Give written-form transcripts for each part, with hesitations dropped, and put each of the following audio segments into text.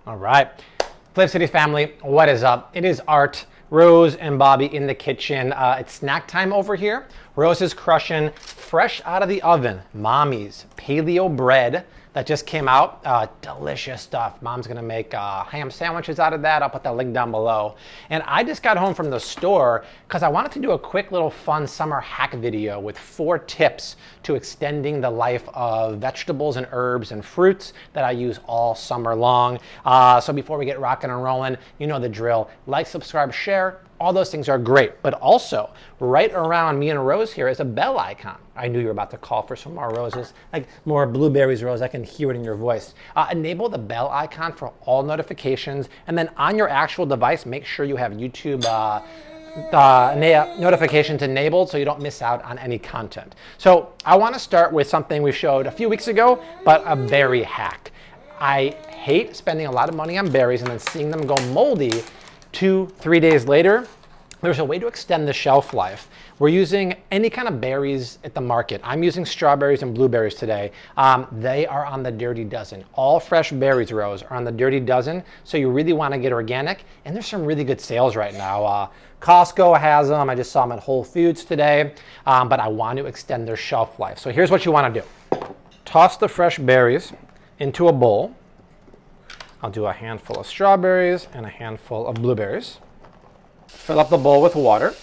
All right, Flip City family, what is up? It is Art, Rose, and Bobby in the kitchen. It's snack time over here. Rose is crushing fresh out of the oven, Mommy's paleo bread that just came out. Delicious stuff. Mom's gonna make ham sandwiches out of that. I'll put that link down below. And I just got home from the store because I wanted to do a quick little fun summer hack video with 4 tips to extending the life of vegetables and herbs and fruits that I use all summer long. So before we get rocking and rolling, you know the drill. Like, subscribe, share. All those things are great, but also right around me and Rose here is a bell icon. I knew you were about to call for some more roses, like more blueberries, Rose. I can hear it in your voice. Enable the bell icon for all notifications, and then on your actual device, make sure you have YouTube notifications enabled so you don't miss out on any content. So I want to start with something we showed a few weeks ago, but a berry hack. I hate spending a lot of money on berries and then seeing them go moldy 2-3 days later. There's a way to extend the shelf life. We're using any kind of berries at the market. I'm using strawberries and blueberries today. They are on the Dirty Dozen. All fresh berries, Rose, are on the Dirty Dozen, so you really want to get organic, and there's some really good sales right now. Costco has them. I just saw them at Whole Foods today, but I want to extend their shelf life. So here's what you want to do. Toss the fresh berries into a bowl. I'll do a handful of strawberries and a handful of blueberries. Fill up the bowl with water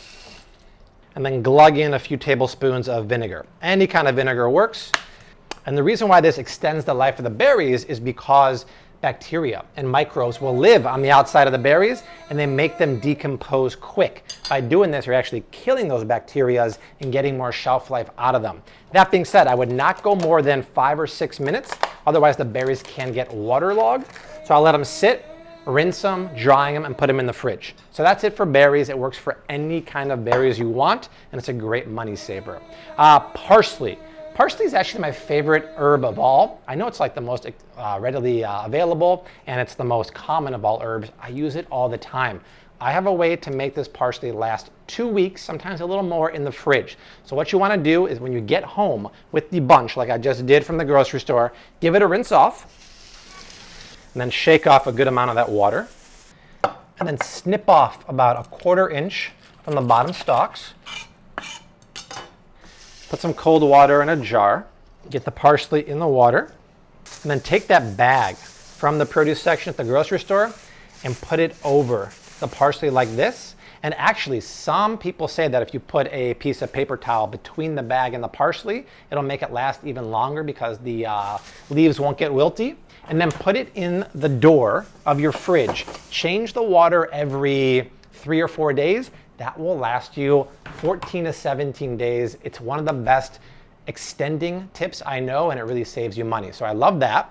and then glug in a few tablespoons of vinegar. Any kind of vinegar works. And the reason why this extends the life of the berries is because bacteria and microbes will live on the outside of the berries and they make them decompose quick. By doing this, you're actually killing those bacteria and getting more shelf life out of them. That being said, I would not go more than 5 or 6 minutes. Otherwise, the berries can get waterlogged. So I'll let them sit, rinse them, dry them, and put them in the fridge. So that's it for berries. It works for any kind of berries you want, and it's a great money saver. Parsley. Parsley is actually my favorite herb of all. I know it's like the most readily available, and it's the most common of all herbs. I use it all the time. I have a way to make this parsley last 2 weeks, sometimes a little more, in the fridge. So what you want to do is when you get home with the bunch, like I just did from the grocery store, give it a rinse off, and then shake off a good amount of that water, and then snip off about 1/4 inch from the bottom stalks. Put some cold water in a jar, get the parsley in the water, and then take that bag from the produce section at the grocery store and put it over the parsley like this. And actually, some people say that if you put a piece of paper towel between the bag and the parsley, it'll make it last even longer because the leaves won't get wilty. And then put it in the door of your fridge. Change the water every 3 or 4 days. That will last you 14 to 17 days. It's one of the best extending tips I know, and it really saves you money. So I love that.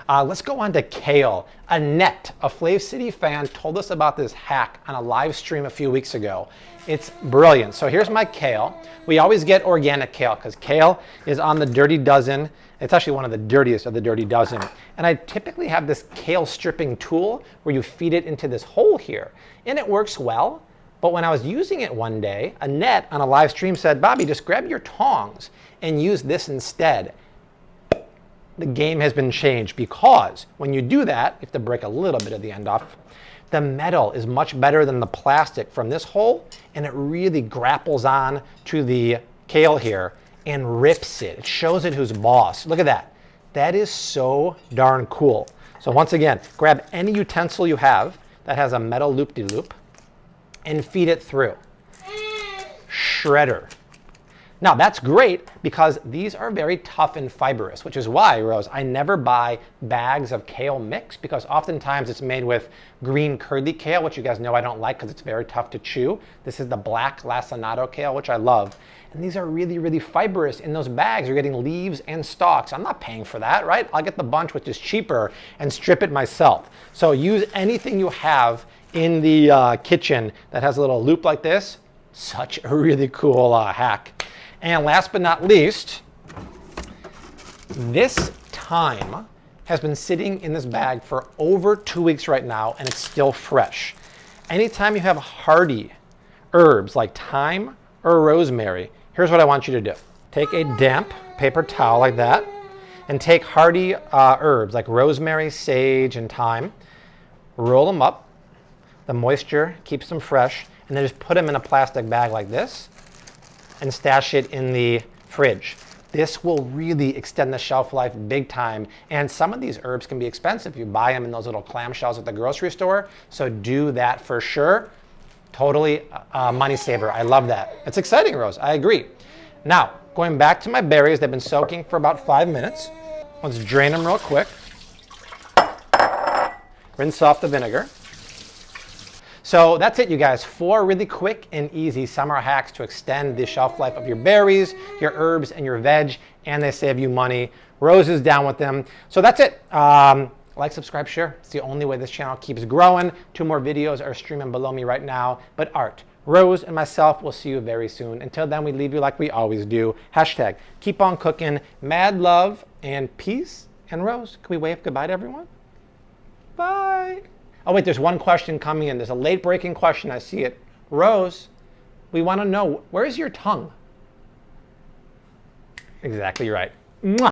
Let's go on to kale. Annette, a Flav City fan, told us about this hack on a live stream a few weeks ago. It's brilliant. So here's my kale. We always get organic kale because kale is on the Dirty Dozen. It's actually one of the dirtiest of the Dirty Dozen. And I typically have this kale stripping tool where you feed it into this hole here. And it works well. But when I was using it one day, Annette on a live stream said, Bobby, just grab your tongs and use this instead. The game has been changed because when you do that, you have to break a little bit of the end off. The metal is much better than the plastic from this hole, and it really grapples on to the kale here and rips it. It shows it who's boss. Look at that. That is so darn cool. So once again, grab any utensil you have that has a metal loop-de-loop and feed it through. Shredder. Now that's great because these are very tough and fibrous, which is why, Rose, I never buy bags of kale mix because oftentimes it's made with green curly kale, which you guys know I don't like because it's very tough to chew. This is the black lacinato kale, which I love. And these are really, really fibrous. In those bags, you're getting leaves and stalks. I'm not paying for that, right? I'll get the bunch, which is cheaper, and strip it myself. So use anything you have in the kitchen that has a little loop like this. Such a really cool hack. And last but not least, this thyme has been sitting in this bag for over 2 weeks right now, and it's still fresh. Anytime you have hardy herbs like thyme or rosemary, here's what I want you to do. Take a damp paper towel like that, and take hardy herbs like rosemary, sage, and thyme. roll them up. The moisture keeps them fresh, and then just put them in a plastic bag like this and stash it in the fridge. This will really extend the shelf life big time, and some of these herbs can be expensive. You buy them in those little clamshells at the grocery store, so do that for sure. Totally money saver. I love that. It's exciting, Rose. I agree. Now, going back to my berries, they've been soaking for about 5 minutes. Let's drain them real quick. Rinse off the vinegar. So that's it, you guys. 4 really quick and easy summer hacks to extend the shelf life of your berries, your herbs, and your veg, and they save you money. Rose is down with them. So that's it. Like, subscribe, share. It's the only way this channel keeps growing. 2 more videos are streaming below me right now. But Art, Rose, and myself will see you very soon. Until then, we leave you like we always do. Hashtag keep on cooking. Mad love and peace. And Rose, can we wave goodbye to everyone? Bye. Oh, wait, there's one question coming in. There's a late breaking question. I see it. Rose, we want to know, where's your tongue? Exactly right. Mwah.